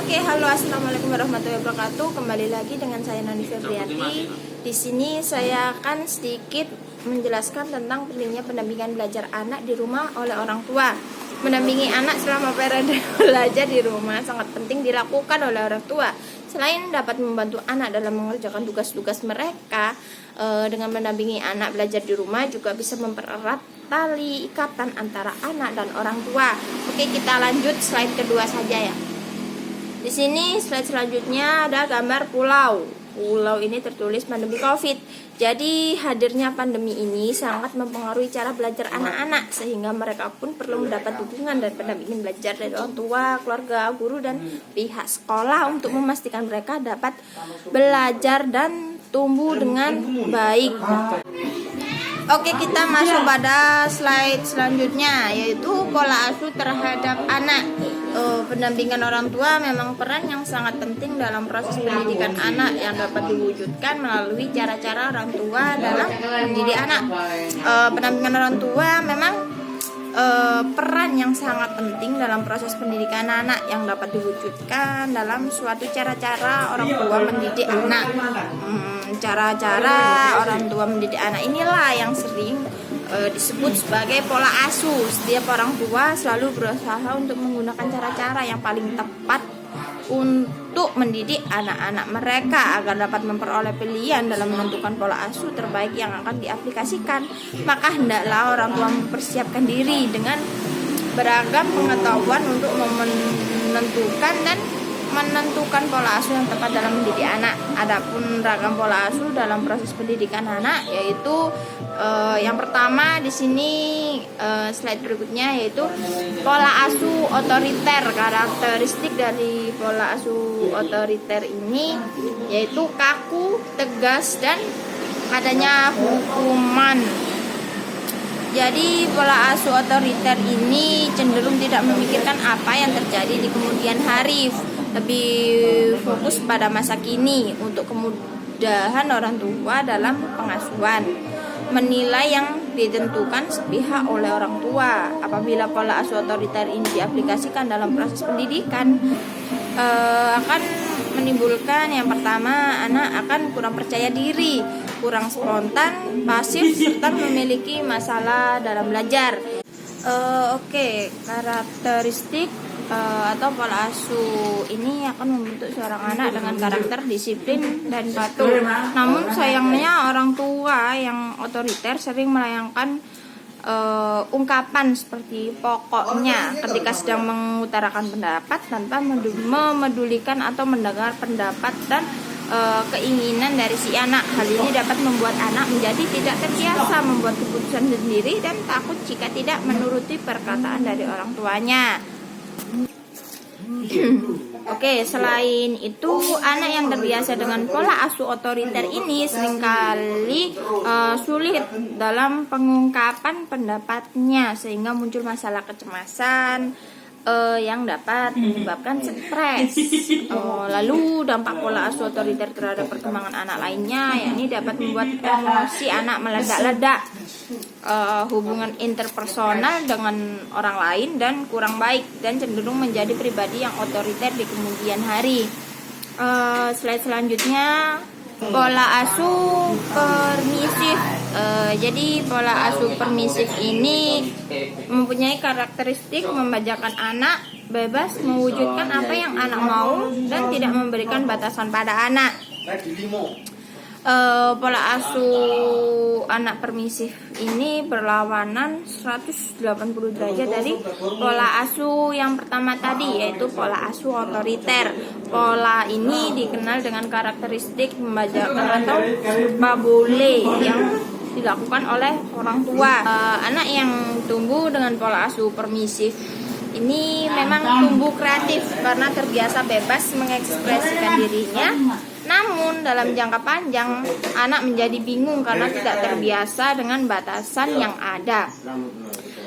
Oke, halo, assalamualaikum warahmatullahi wabarakatuh. Kembali lagi dengan saya Nani Febriati. Di sini saya akan sedikit menjelaskan tentang pentingnya pendampingan belajar anak di rumah oleh orang tua. Mendampingi anak selama periode belajar di rumah sangat penting dilakukan oleh orang tua. Selain dapat membantu anak dalam mengerjakan tugas-tugas mereka, dengan mendampingi anak belajar di rumah juga bisa mempererat tali ikatan antara anak dan orang tua. Oke, kita lanjut slide kedua saja ya. Di sini slide selanjutnya ada gambar pulau. Pulau ini tertulis pandemi COVID. Jadi hadirnya pandemi ini sangat mempengaruhi cara belajar anak-anak, sehingga mereka pun perlu mendapat dukungan dan pendampingan belajar dari orang tua, keluarga, guru, dan pihak sekolah untuk memastikan mereka dapat belajar dan tumbuh dengan baik. Oke, kita masuk pada slide selanjutnya, yaitu pola asuh terhadap anak. Pendampingan orang tua memang peran yang sangat penting dalam proses pendidikan anak yang dapat diwujudkan melalui cara-cara orang tua dalam mendidik anak. Pendampingan orang tua memang peran yang sangat penting dalam proses pendidikan anak yang dapat diwujudkan dalam suatu cara-cara orang tua mendidik anak. Cara-cara orang tua mendidik anak inilah yang sering disebut sebagai pola asuh. Setiap orang tua selalu berusaha untuk menggunakan cara-cara yang paling tepat untuk mendidik anak-anak mereka agar dapat memperoleh pilihan dalam menentukan pola asuh terbaik yang akan diaplikasikan. Maka hendaklah orang tua mempersiapkan diri dengan beragam pengetahuan untuk menentukan pola asuh yang tepat dalam mendidik anak. Adapun ragam pola asuh dalam proses pendidikan anak yaitu yang pertama di sini slide berikutnya, yaitu pola asuh otoriter. Karakteristik dari pola asuh otoriter ini yaitu kaku, tegas, dan adanya hukuman. Jadi pola asuh otoriter ini cenderung tidak memikirkan apa yang terjadi di kemudian hari, lebih fokus pada masa kini untuk kemudahan orang tua dalam pengasuhan. Menilai yang ditentukan sepihak oleh orang tua. Apabila pola asuh otoriter ini diaplikasikan dalam proses pendidikan, akan menimbulkan yang pertama, anak akan kurang percaya diri, kurang spontan, pasif, serta memiliki masalah dalam belajar. Oke, karakteristik atau pola asuh ini akan membentuk seorang anak dengan karakter disiplin dan patuh. Namun sayangnya orang tua yang otoriter sering melayangkan ungkapan seperti pokoknya ketika sedang mengutarakan pendapat tanpa memedulikan atau mendengar pendapat dan keinginan dari si anak. Hal ini dapat membuat anak menjadi tidak terbiasa membuat keputusan sendiri dan takut jika tidak menuruti perkataan dari orang tuanya. Oke, selain itu anak yang terbiasa dengan pola asuh otoriter ini seringkali sulit dalam pengungkapan pendapatnya, sehingga muncul masalah kecemasan yang dapat menyebabkan stres. Lalu dampak pola asuh otoriter terhadap perkembangan anak lainnya, yakni dapat membuat emosi anak meledak-ledak, hubungan interpersonal dengan orang lain dan kurang baik, dan cenderung menjadi pribadi yang otoriter di kemudian hari. Slide selanjutnya, pola asuh permisif. Jadi pola asuh permisif ini mempunyai karakteristik membajakan anak bebas mewujudkan apa yang anak mau dan tidak memberikan batasan pada anak. Pola asuh anak permisif ini berlawanan 180 derajat dari pola asuh yang pertama tadi, yaitu pola asuh otoriter. Pola ini dikenal dengan karakteristik membajakan atau babole yang dilakukan oleh orang tua. Anak yang tumbuh dengan pola asuh permisif ini memang tumbuh kreatif karena terbiasa bebas mengekspresikan dirinya. Namun dalam jangka panjang anak menjadi bingung karena tidak terbiasa dengan batasan yang ada.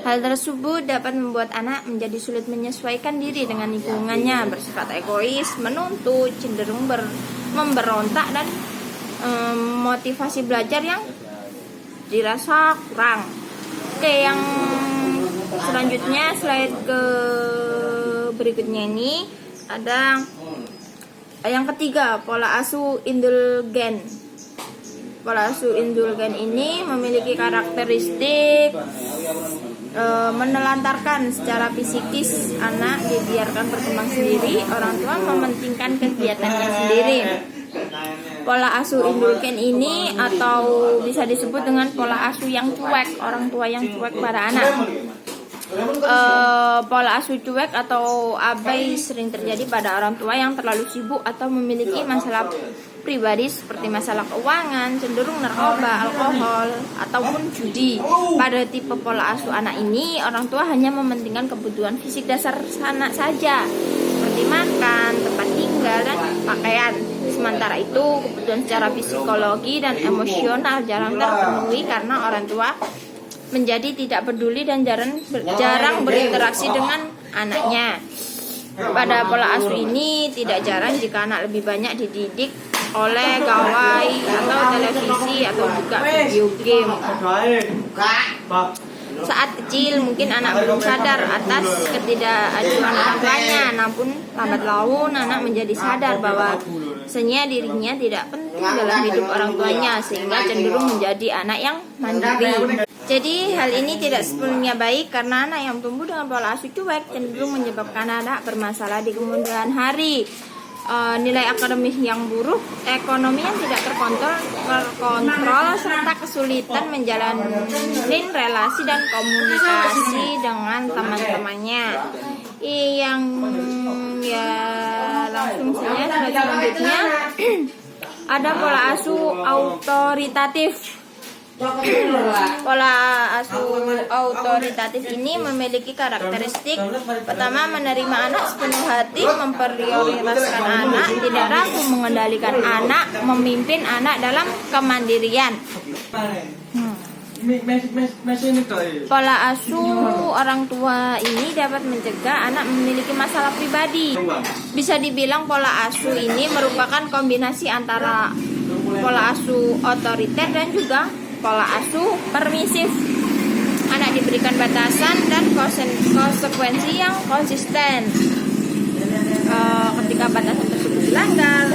Hal tersebut dapat membuat anak menjadi sulit menyesuaikan diri dengan lingkungannya, bersifat egois, menuntut, cenderung memberontak, dan motivasi belajar yang dirasa kurang. Oke, yang selanjutnya slide ke berikutnya ini ada yang ketiga, pola asuh indulgen. Pola asuh indulgen ini memiliki karakteristik menelantarkan secara fisikis, anak dibiarkan berkembang sendiri, orang tua mementingkan kegiatannya sendiri. Pola asuh indulgen ini atau bisa disebut dengan pola asuh yang cuek, orang tua yang cuek pada anak. Pola asuh cuek atau abai sering terjadi pada orang tua yang terlalu sibuk atau memiliki masalah pribadi seperti masalah keuangan, cenderung narkoba, alkohol, ataupun judi. Pada tipe pola asuh anak ini, orang tua hanya mementingkan kebutuhan fisik dasar anak saja, seperti makan, tempat tinggal, dan pakaian. Sementara itu, kebutuhan secara psikologi dan emosional jarang terpenuhi karena orang tua menjadi tidak peduli dan jarang berinteraksi dengan anaknya. Pada pola asuh ini tidak jarang jika anak lebih banyak dididik oleh gawai atau televisi atau juga video game. Saat kecil mungkin anak belum sadar atas ketidakajuan orang tuanya, namun lambat laun anak menjadi sadar bahwa senya dirinya tidak penting dalam hidup orang tuanya, sehingga cenderung menjadi anak yang mandiri. Jadi hal ini tidak sepenuhnya baik karena anak yang tumbuh dengan pola asuh cuek cenderung menyebabkan anak bermasalah di kemudian hari. Nilai akademis yang buruk, ekonomi yang tidak terkontrol, serta kesulitan menjalin relasi dan komunikasi dengan teman-temannya. Yang langsung saja selanjutnya ada pola asuh autoritatif. Pola asuh autoritatif ini memiliki karakteristik pertama, menerima anak sepenuh hati, memprioritaskan anak, tidak ragu mengendalikan anak, memimpin anak dalam kemandirian. Pola asuh orang tua ini dapat mencegah anak memiliki masalah pribadi. Bisa dibilang pola asuh ini merupakan kombinasi antara pola asuh otoriter dan juga pola asuh permisif. Anak diberikan batasan dan konsekuensi yang konsisten. Ketika batasan tersebut dilanggar,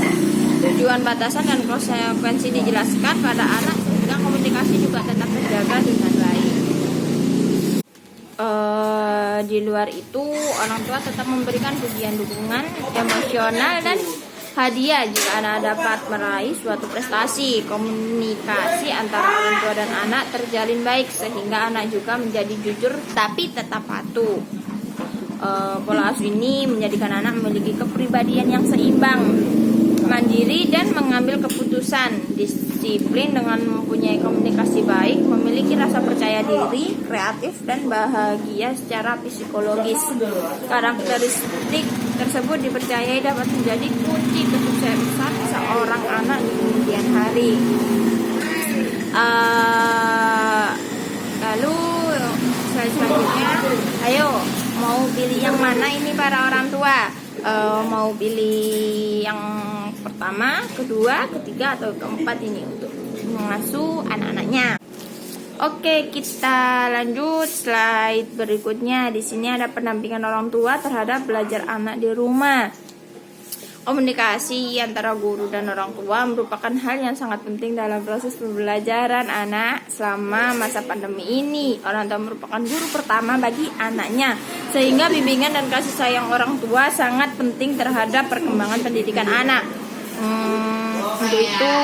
tujuan batasan dan konsekuensi dijelaskan pada anak sehingga komunikasi juga tetap terjaga dengan baik. Di luar itu, orang tua tetap memberikan pujian, dukungan emosional dan hadiah jika anak dapat meraih suatu prestasi. Komunikasi antara orang tua dan anak terjalin baik sehingga anak juga menjadi jujur tapi tetap patuh. Pola asuh ini menjadikan anak memiliki kepribadian yang seimbang, mandiri dan mengambil keputusan, disiplin dengan mempunyai komunikasi baik, memiliki rasa percaya diri, kreatif dan bahagia secara psikologis. Karakteristik tersebut dipercayai dapat menjadi kunci kesuksesan seorang anak di kemudian hari. Lalu selanjutnya, ayo mau pilih yang mana ini para orang tua? Mau pilih yang pertama, kedua, ketiga atau keempat ini untuk mengasuh anak-anaknya. Oke, kita lanjut slide berikutnya. Di sini ada pendampingan orang tua terhadap belajar anak di rumah. Komunikasi antara guru dan orang tua merupakan hal yang sangat penting dalam proses pembelajaran anak selama masa pandemi ini. Orang tua merupakan guru pertama bagi anaknya, sehingga bimbingan dan kasih sayang orang tua sangat penting terhadap perkembangan pendidikan anak. Untuk itu,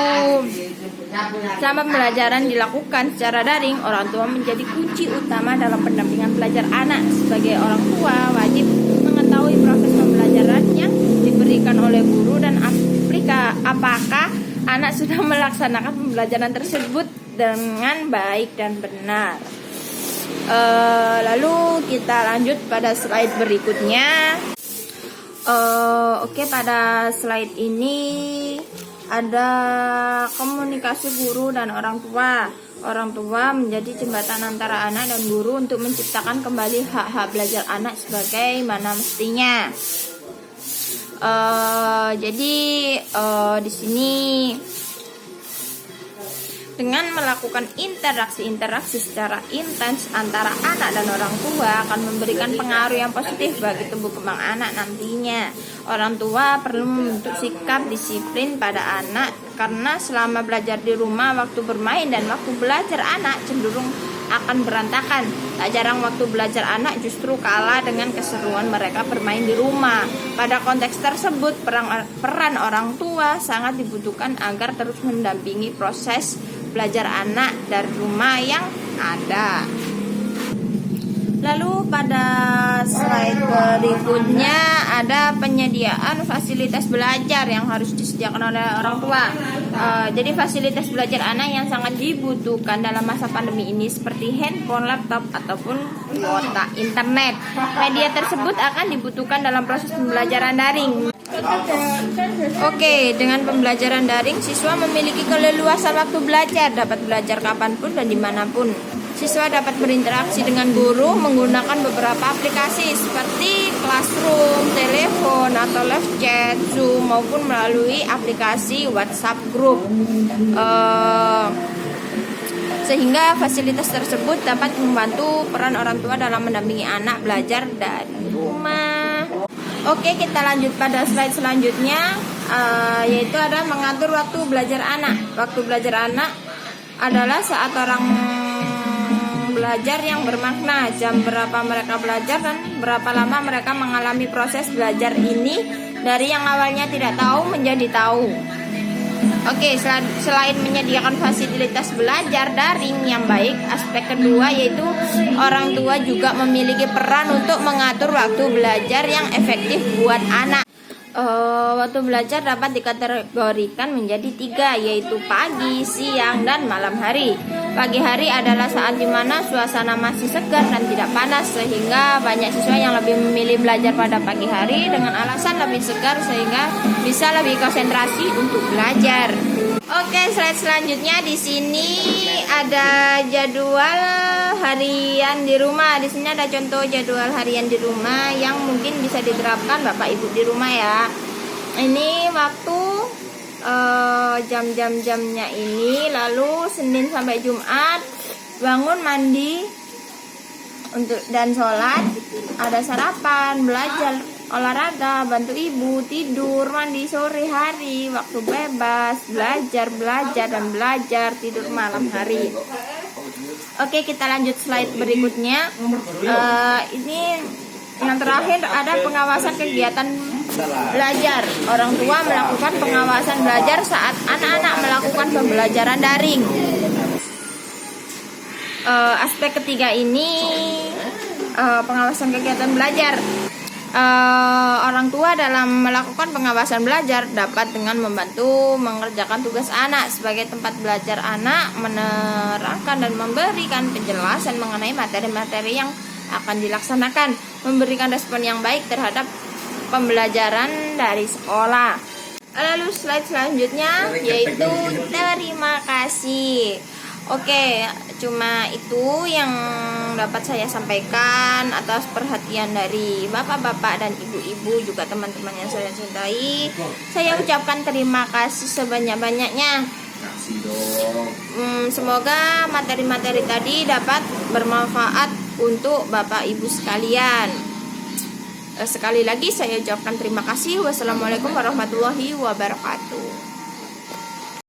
selama pembelajaran dilakukan secara daring, orang tua menjadi kunci utama dalam pendampingan belajar anak. Sebagai orang tua, wajib mengetahui proses pembelajaran yang diberikan oleh guru dan apakah anak sudah melaksanakan pembelajaran tersebut dengan baik dan benar. Lalu kita lanjut pada slide berikutnya. Oke, pada slide ini ada komunikasi guru dan orang tua. Orang tua menjadi jembatan antara anak dan guru untuk menciptakan kembali hak-hak belajar anak sebagaimana mestinya. Jadi di sini Dengan melakukan interaksi secara intens antara anak dan orang tua akan memberikan pengaruh yang positif bagi tumbuh kembang anak nantinya. Orang tua perlu membentuk sikap disiplin pada anak karena selama belajar di rumah, waktu bermain dan waktu belajar anak cenderung akan berantakan. Tak jarang waktu belajar anak justru kalah dengan keseruan mereka bermain di rumah. Pada konteks tersebut, peran orang tua sangat dibutuhkan agar terus mendampingi proses belajar anak dari rumah yang ada. Lalu pada slide berikutnya ada penyediaan fasilitas belajar yang harus disediakan oleh orang tua. Jadi fasilitas belajar anak yang sangat dibutuhkan dalam masa pandemi ini seperti handphone, laptop, ataupun kuota internet. Media tersebut akan dibutuhkan dalam proses pembelajaran daring. Oke, dengan pembelajaran daring, siswa memiliki keleluasan waktu belajar, dapat belajar kapanpun dan dimanapun. Siswa dapat berinteraksi dengan guru menggunakan beberapa aplikasi seperti Classroom, telepon, atau live chat, Zoom, maupun melalui aplikasi WhatsApp Group. Sehingga fasilitas tersebut dapat membantu peran orang tua dalam mendampingi anak belajar dari rumah. Oke, kita lanjut pada slide selanjutnya, yaitu ada mengatur waktu belajar anak. Waktu belajar anak adalah saat orang belajar yang bermakna. Jam berapa mereka belajar dan berapa lama mereka mengalami proses belajar ini dari yang awalnya tidak tahu menjadi tahu. Oke, selain menyediakan fasilitas belajar daring yang baik, aspek kedua yaitu orang tua juga memiliki peran untuk mengatur waktu belajar yang efektif buat anak. Waktu belajar dapat dikategorikan menjadi 3, yaitu pagi, siang, dan malam hari. Pagi hari adalah saat dimana suasana masih segar dan tidak panas, sehingga banyak siswa yang lebih memilih belajar pada pagi hari dengan alasan lebih segar sehingga bisa lebih konsentrasi untuk belajar. Oke, slide selanjutnya di sini ada jadwal harian di rumah. Di sini ada contoh jadwal harian di rumah yang mungkin bisa diterapkan Bapak Ibu di rumah ya. Ini waktu jam-jamnya ini, lalu Senin sampai Jumat bangun mandi dan sholat, ada sarapan, belajar, olahraga, bantu ibu, tidur, mandi sore hari, waktu bebas, belajar, dan belajar, tidur malam hari. Oke, kita lanjut slide berikutnya. Ini yang terakhir ada pengawasan kegiatan belajar. Orang tua melakukan pengawasan belajar saat anak-anak melakukan pembelajaran daring. Aspek ketiga ini pengawasan kegiatan belajar. Orang tua dalam melakukan pengawasan belajar dapat dengan membantu mengerjakan tugas anak sebagai tempat belajar anak, menerangkan dan memberikan penjelasan mengenai materi-materi yang akan dilaksanakan, memberikan respon yang baik terhadap pembelajaran dari sekolah. Lalu slide selanjutnya yaitu terima kasih. Oke, cuma itu yang dapat saya sampaikan atas perhatian dari bapak-bapak dan ibu-ibu juga teman-teman yang saya cintai. Saya ucapkan terima kasih sebanyak-banyaknya. Semoga materi-materi tadi dapat bermanfaat untuk bapak ibu sekalian. Sekali lagi saya ucapkan terima kasih. Wassalamualaikum warahmatullahi wabarakatuh.